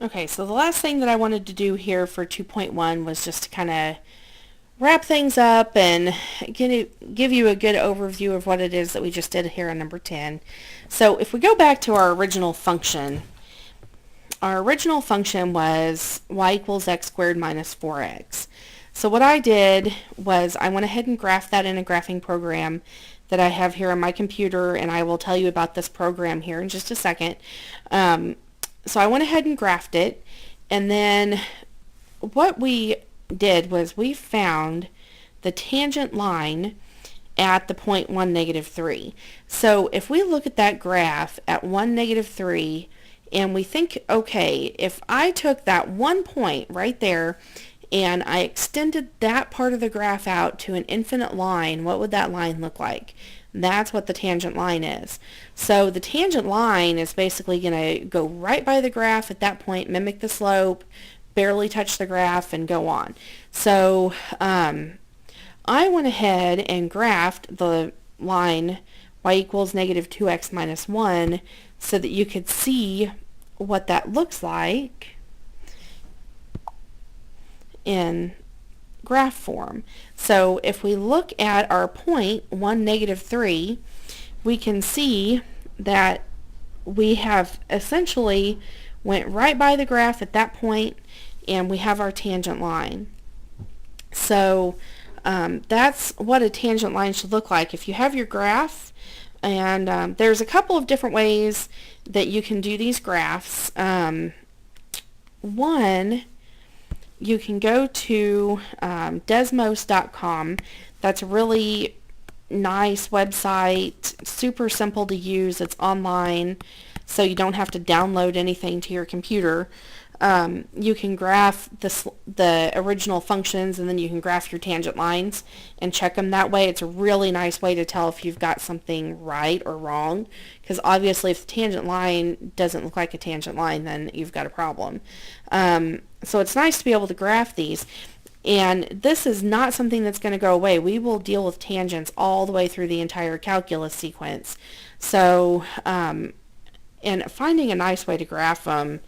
Okay, so the last thing that I wanted to do here for 2.1 was just to kind of wrap things up and give you a good overview of what it is that we just did here on number 10. So if we go back to our original function was y equals x squared minus 4x. So what I did was I went ahead and graphed that in a graphing program that I have here on my computer, and I will tell you about this program here in just a second. So I went ahead and graphed it, and then what we did was we found the tangent line at the point 1, negative 3. So if we look at that graph at 1, negative 3, and we think, okay, if I took that one point right there and I extended that part of the graph out to an infinite line, what would that line look like? That's what the tangent line is. So the tangent line is basically going to go right by the graph at that point, mimic the slope, barely touch the graph, and go on. So I went ahead and graphed the line y equals negative 2x minus 1 so that you could see what that looks like in graph form. So if we look at our point 1, negative 3, we can see that we have essentially went right by the graph at that point, and we have our tangent line. So that's what a tangent line should look like. If you have your graph, and there's a couple of different ways that you can do these graphs. One, you can go to desmos.com. That's a really nice website, super simple to use. It's online, so you don't have to download anything to your computer. You can graph the original functions, and then you can graph your tangent lines and check them that way. It's a really nice way to tell if you've got something right or wrong, because obviously if the tangent line doesn't look like a tangent line, then you've got a problem. So it's nice to be able to graph these. And this is not something that's going to go away. We will deal with tangents all the way through the entire calculus sequence. So, and finding a nice way to graph them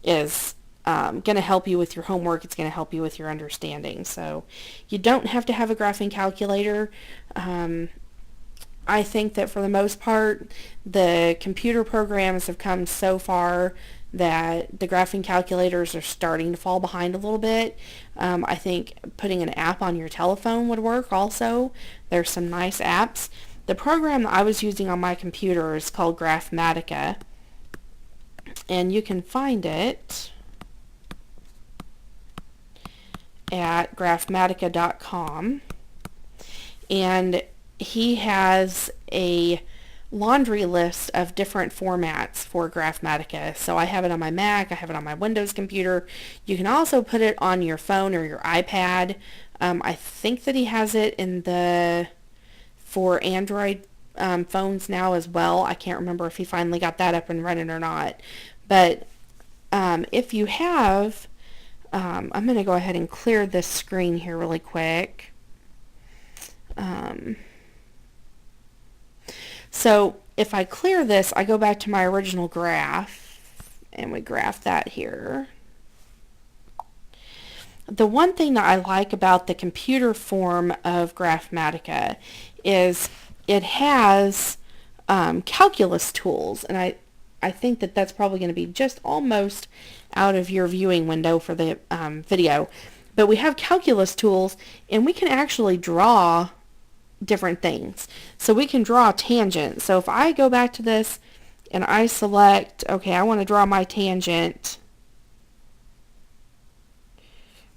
is going to help you with your homework. It's going to help you with your understanding. So you don't have to have a graphing calculator. I think that for the most part, the computer programs have come so far that the graphing calculators are starting to fall behind a little bit. I think putting an app on your telephone would work also. There's some nice apps. The program that I was using on my computer is called Graphmatica, and you can find it at graphmatica.com, and he has a laundry list of different formats for Graphmatica. So I have it on my Mac, I have it on my Windows computer. You can also put it on your phone or your iPad. I think that he has it for Android phones now as well. I can't remember if he finally got that up and running or not. But if you have, I'm going to go ahead and clear this screen here really quick. So if I clear this, I go back to my original graph, and we graph that here. The one thing that I like about the computer form of Graphmatica is it has calculus tools, and I think that that's probably going to be just almost out of your viewing window for the video. But we have calculus tools, and we can actually draw different things. So we can draw tangents. So if I go back to this and I select, okay, I want to draw my tangent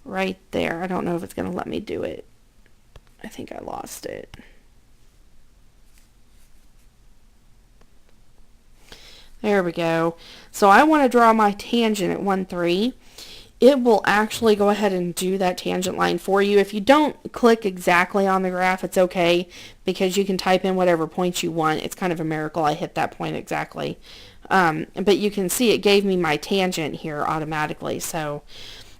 right there. I don't know if it's going to let me do it. I think I lost it. There we go. So I want to draw my tangent at 1, 3. It will actually go ahead and do that tangent line for you. If you don't click exactly on the graph, it's okay, because you can type in whatever points you want. It's kind of a miracle I hit that point exactly. But you can see it gave me my tangent here automatically. So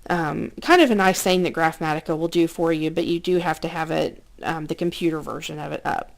kind of a nice thing that Graphmatica will do for you, but you do have to have it, the computer version of it up.